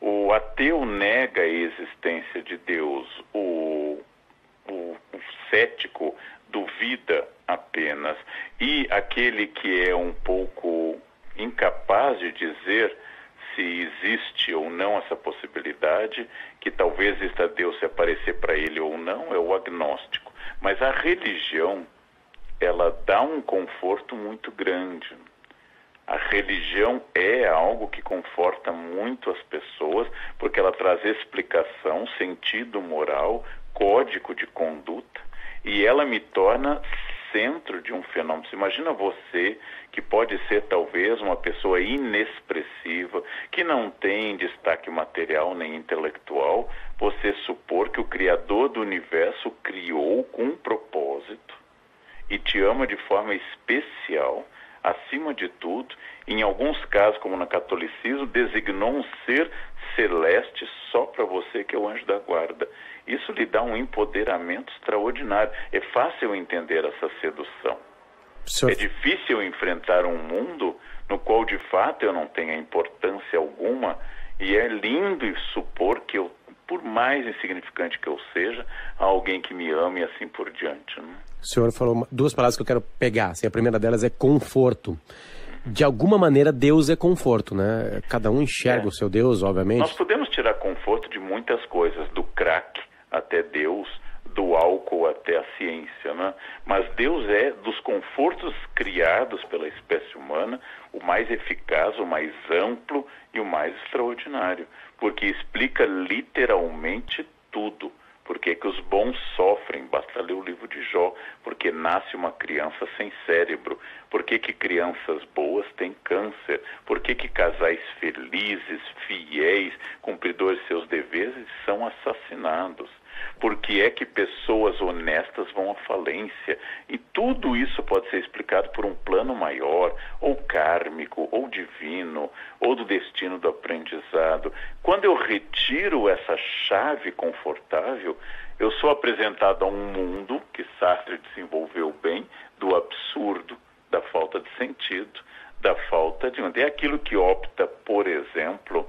O ateu nega a existência de Deus, o cético duvida apenas, e aquele que é um pouco incapaz de dizer se existe ou não essa possibilidade, que talvez exista Deus se aparecer para ele ou não, é o agnóstico. Mas a religião, ela dá um conforto muito grande. A religião é algo que conforta muito as pessoas, porque ela traz explicação, sentido moral, código de conduta, e ela me torna centro de um fenômeno. Você imagina você, que pode ser talvez uma pessoa inexpressiva, que não tem destaque material nem intelectual, você supor que o Criador do universo criou com um propósito e te ama de forma especial, acima de tudo, em alguns casos, como no catolicismo, designou um ser celeste só para você, que é o anjo da guarda. Isso lhe dá um empoderamento extraordinário. É fácil entender essa sedução. É difícil enfrentar um mundo no qual, de fato, eu não tenha importância alguma, e é lindo supor que eu, por mais insignificante que eu seja, há alguém que me ame e assim por diante, né? O senhor falou duas palavras que eu quero pegar. Assim, a primeira delas é conforto. De alguma maneira, Deus é conforto, né? Cada um enxerga o seu Deus, obviamente. Nós podemos tirar conforto de muitas coisas, do crack até Deus, do álcool até a ciência, né? Mas Deus é, dos confortos criados pela espécie humana, o mais eficaz, o mais amplo e o mais extraordinário, porque explica literalmente tudo. Por que que os bons sofrem? Basta ler o livro de Jó. Porque nasce uma criança sem cérebro. Por que que crianças boas têm câncer? Por que que casais felizes, fiéis, cumpridores de seus deveres são assassinados? Por que é que pessoas honestas vão à falência? E tudo isso pode ser explicado por um plano maior, ou kármico, ou divino, ou do destino do aprendizado. Quando eu retiro essa chave confortável, eu sou apresentado a um mundo que Sartre desenvolveu bem, do absurdo, da falta de sentido, da falta de... É aquilo que opta, por exemplo,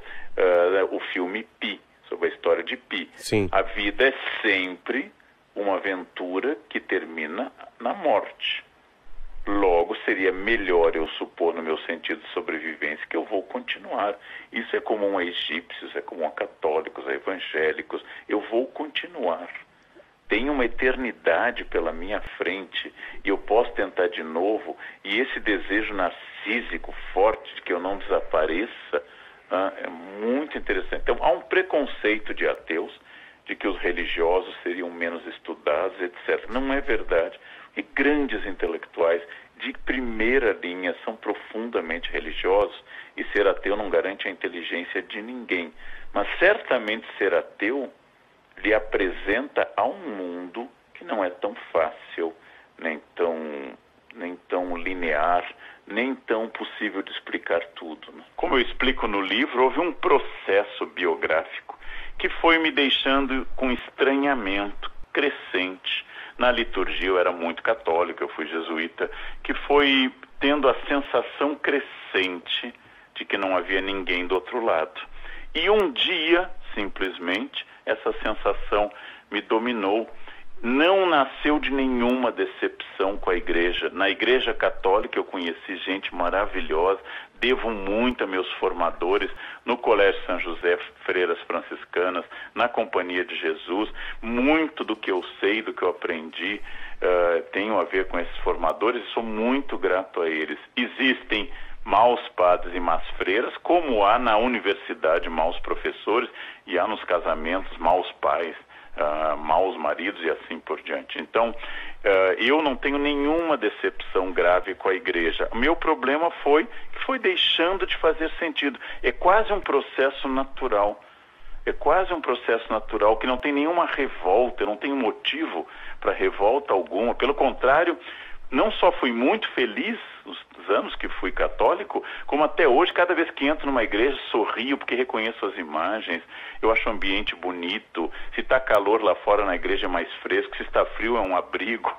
o filme Pi, sobre a história de Pi. Sim. A vida é sempre uma aventura que termina na morte. Logo, seria melhor eu supor, no meu sentido de sobrevivência, que eu vou continuar. Isso é comum a egípcios, é comum a católicos, a evangélicos. Eu vou continuar. Tem uma eternidade pela minha frente e eu posso tentar de novo. E esse desejo narcísico forte de que eu não desapareça, é muito interessante. Então, há um preconceito de ateus de que os religiosos seriam menos estudados, etc. Não é verdade. E grandes intelectuais de primeira linha são profundamente religiosos, e ser ateu não garante a inteligência de ninguém. Mas certamente ser ateu lhe apresenta a um mundo que não é tão fácil, nem tão linear, nem tão possível de explicar tudo, né? Como eu explico no livro, houve um processo biográfico que foi me deixando com estranhamento crescente. Na liturgia eu era muito católico, eu fui jesuíta, que foi tendo a sensação crescente de que não havia ninguém do outro lado. E um dia, simplesmente, essa sensação me dominou. Não nasceu de nenhuma decepção com a igreja. Na igreja católica eu conheci gente maravilhosa, devo muito a meus formadores, no Colégio São José, Freiras Franciscanas, na Companhia de Jesus. Muito do que eu sei, do que eu aprendi, tenho a ver com esses formadores, e sou muito grato a eles. Existem maus padres e más freiras, como há na universidade maus professores, e há nos casamentos maus pais, maus maridos e assim por diante. Então, eu não tenho nenhuma decepção grave com a igreja. O meu problema foi que foi deixando de fazer sentido. É quase um processo natural. É quase um processo natural que não tem nenhuma revolta, não tem motivo para revolta alguma. Pelo contrário, não só fui muito feliz os anos que fui católico, como até hoje, cada vez que entro numa igreja, sorrio porque reconheço as imagens, eu acho o ambiente bonito. Se está calor lá fora na igreja é mais fresco, se está frio é um abrigo,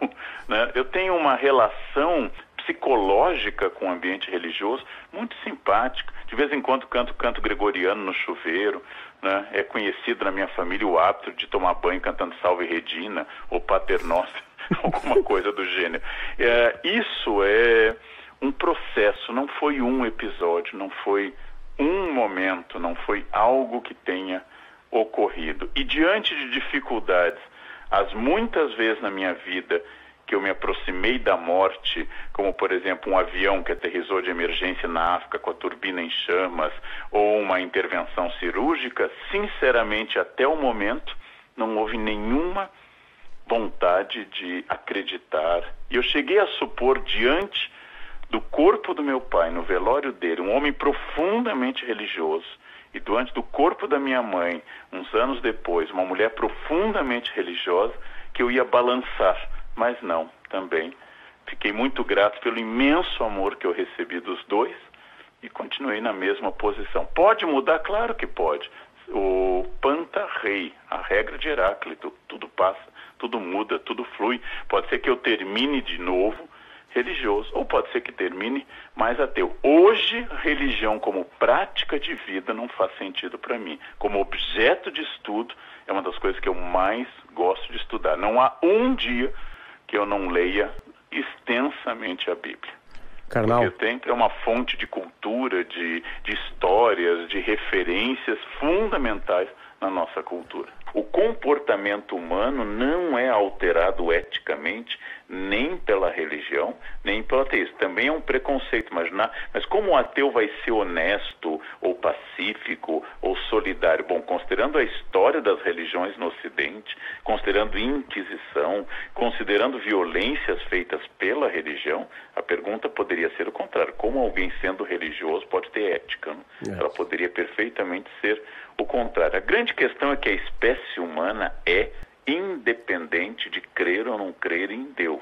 né? Eu tenho uma relação psicológica com o ambiente religioso muito simpática. De vez em quando canto canto gregoriano no chuveiro, né? É conhecido na minha família o hábito de tomar banho cantando Salve Regina ou Pater Noster, alguma coisa do gênero. Isso é um processo, não foi um episódio, não foi um momento, não foi algo que tenha ocorrido. E diante de dificuldades, as muitas vezes na minha vida que eu me aproximei da morte, como por exemplo um avião que aterrissou de emergência na África com a turbina em chamas, ou uma intervenção cirúrgica, sinceramente até o momento não houve nenhuma vontade de acreditar. E eu cheguei a supor, diante do corpo do meu pai, no velório dele, um homem profundamente religioso, e diante do corpo da minha mãe, uns anos depois, uma mulher profundamente religiosa, que eu ia balançar. Mas não, também. Fiquei muito grato pelo imenso amor que eu recebi dos dois e continuei na mesma posição. Pode mudar? Claro que pode. O Panta Rei, a regra de Heráclito, tudo passa, tudo muda, tudo flui. Pode ser que eu termine de novo religioso, ou pode ser que termine mais ateu. Hoje, religião como prática de vida não faz sentido para mim. Como objeto de estudo, é uma das coisas que eu mais gosto de estudar. Não há um dia que eu não leia extensamente a Bíblia. Carnal. Porque é uma fonte de cultura, de histórias, de referências fundamentais na nossa cultura. O comportamento humano não é alterado eticamente nem pela religião, nem pelo ateísmo. Também é um preconceito, mas como o ateu vai ser honesto, ou pacífico, ou solidário? Bom, considerando a história das religiões no Ocidente, considerando Inquisição, considerando violências feitas pela religião, a pergunta poderia ser o contrário. Como alguém sendo religioso pode ter ética? Né? Ela poderia perfeitamente ser o contrário. A grande questão é que a espécie humana é independente de crer ou não crer em Deus.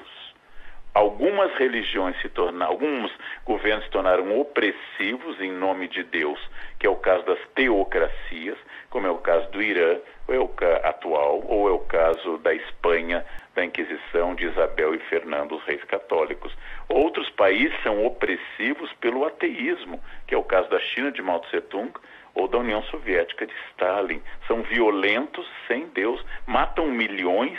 Algumas religiões alguns governos se tornaram opressivos em nome de Deus, que é o caso das teocracias, como é o caso do Irã, ou é o atual, ou é o caso da Espanha, da Inquisição de Isabel e Fernando, os reis católicos. Outros países são opressivos pelo ateísmo, que é o caso da China de Mao Tse-tung, ou da União Soviética de Stalin. São violentos sem Deus, matam milhões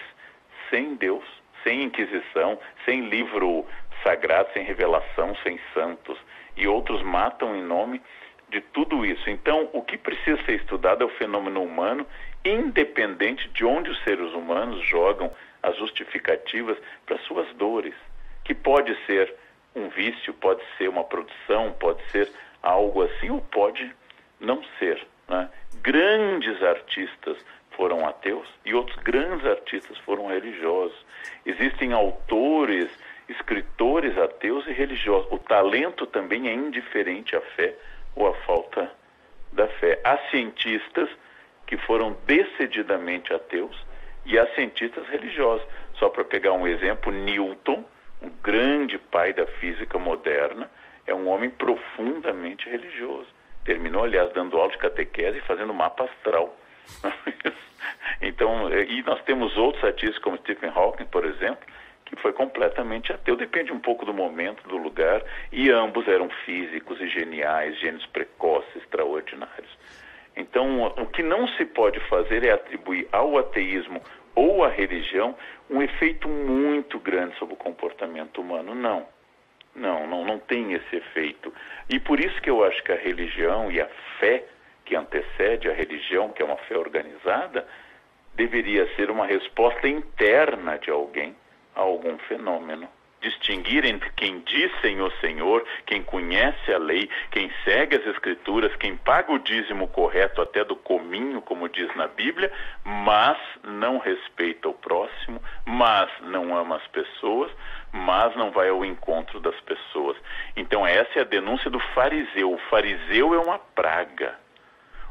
sem Deus, sem Inquisição, sem livro sagrado, sem revelação, sem santos. E outros matam em nome de tudo isso. Então, o que precisa ser estudado é o fenômeno humano, independente de onde os seres humanos jogam as justificativas para suas dores, que pode ser um vício, pode ser uma produção, pode ser algo assim, ou pode não ser, né? Grandes artistas foram ateus e outros grandes artistas foram religiosos. Existem autores, escritores ateus e religiosos. O talento também é indiferente à fé ou à falta da fé. Há cientistas que foram decididamente ateus e há cientistas religiosos. Só para pegar um exemplo, Newton, um grande pai da física moderna, é um homem profundamente religioso. Terminou, aliás, dando aula de catequese e fazendo mapa astral. Então, e nós temos outros artistas como Stephen Hawking, por exemplo, que foi completamente ateu. Depende um pouco do momento, do lugar, e ambos eram físicos e geniais, gênios precoces, extraordinários. Então, o que não se pode fazer é atribuir ao ateísmo ou à religião um efeito muito grande sobre o comportamento humano. Não tem esse efeito. E por isso que eu acho que a religião e a fé que antecede a religião, que é uma fé organizada, deveria ser uma resposta interna de alguém a algum fenômeno. Distinguir entre quem diz Senhor, Senhor, quem conhece a lei, quem segue as Escrituras, quem paga o dízimo correto até do cominho, como diz na Bíblia, mas não respeita o próximo, mas não ama as pessoas, mas não vai ao encontro das pessoas. Então essa é a denúncia do fariseu. O fariseu é uma praga.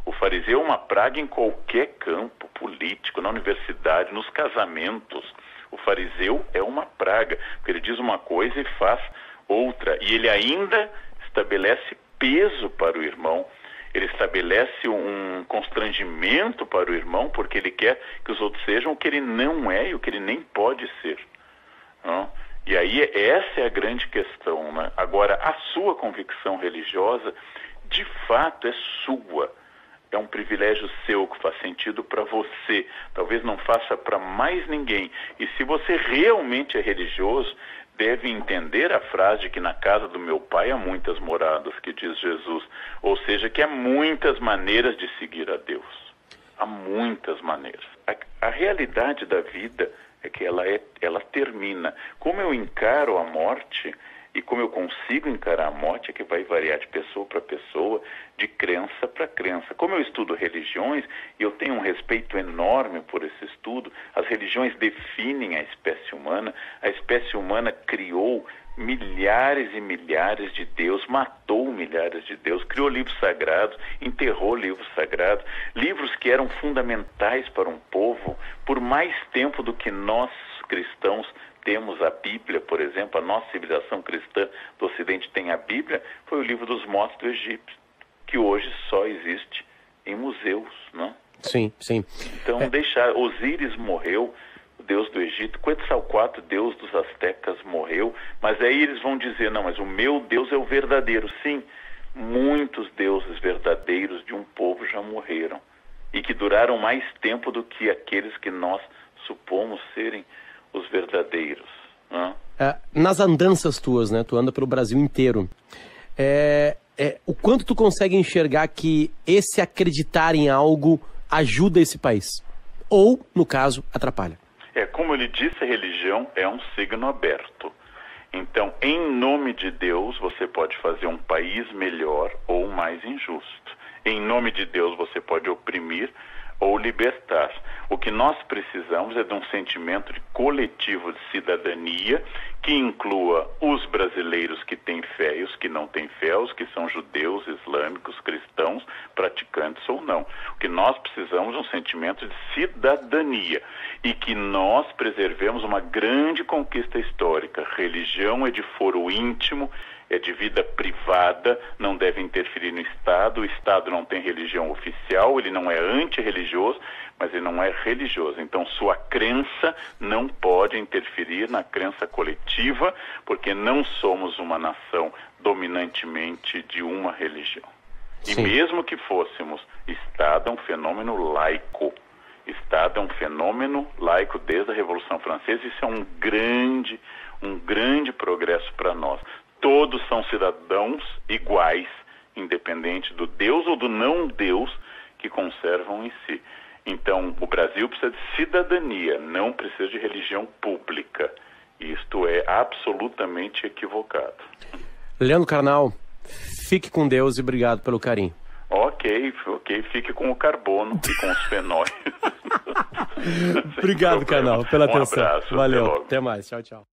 O fariseu é uma praga em qualquer campo político, na universidade, nos casamentos. O fariseu é uma praga, porque ele diz uma coisa e faz outra. E ele ainda estabelece peso para o irmão, ele estabelece um constrangimento para o irmão, porque ele quer que os outros sejam o que ele não é e o que ele nem pode ser. Não? E aí essa é a grande questão, né? Agora, a sua convicção religiosa, de fato, é sua. É um privilégio seu que faz sentido para você. Talvez não faça para mais ninguém. E se você realmente é religioso, deve entender a frase de que na casa do meu pai há muitas moradas, que diz Jesus. Ou seja, que há muitas maneiras de seguir a Deus. Há muitas maneiras. A realidade da vida é que ela termina. Como eu encaro a morte e como eu consigo encarar a morte é que vai variar de pessoa para pessoa, de crença para crença. Como eu estudo religiões, e eu tenho um respeito enorme por esse estudo, as religiões definem a espécie humana criou milhares e milhares de Deus, matou milhares de Deus, criou livros sagrados, enterrou livros sagrados, livros que eram fundamentais para um povo por mais tempo do que nós cristãos temos a Bíblia, por exemplo. A nossa civilização cristã do Ocidente tem a Bíblia, foi o livro dos mortos do Egito, que hoje só existe em museus, né? Sim, sim. Então, Osíris morreu, o deus do Egito, Quetzalcoatl, deus dos astecas, morreu, mas aí eles vão dizer, não, mas o meu Deus é o verdadeiro. Sim, muitos deuses verdadeiros de um povo já morreram, e que duraram mais tempo do que aqueles que nós supomos serem os verdadeiros. Né? Nas andanças tuas, né? Tu anda pelo Brasil inteiro. O quanto tu consegue enxergar que esse acreditar em algo ajuda esse país? Ou, no caso, atrapalha? Como ele disse, a religião é um signo aberto. Então, em nome de Deus, você pode fazer um país melhor ou mais injusto. Em nome de Deus, você pode oprimir ou libertar. O que nós precisamos é de um sentimento coletivo de cidadania que inclua os brasileiros que têm fé e os que não têm fé, os que são judeus, islâmicos, cristãos, praticantes ou não. O que nós precisamos é um sentimento de cidadania e que nós preservemos uma grande conquista histórica. Religião é de foro íntimo, é de vida privada, não deve interferir no Estado. O Estado não tem religião oficial, ele não é antirreligioso, mas ele não é religioso. Então, sua crença não pode interferir na crença coletiva, porque não somos uma nação dominantemente de uma religião. Sim. E mesmo que fôssemos, Estado é um fenômeno laico. Estado é um fenômeno laico desde a Revolução Francesa. Isso é um grande progresso para nós. Todos são cidadãos iguais, independente do Deus ou do não Deus que conservam em si. Então, o Brasil precisa de cidadania, não precisa de religião pública. Isto é absolutamente equivocado. Leandro Carnal, fique com Deus e obrigado pelo carinho. Ok, fique com o carbono e com os fenóis. Obrigado, Carnal, pela atenção. Um abraço. Valeu, até mais, tchau, tchau.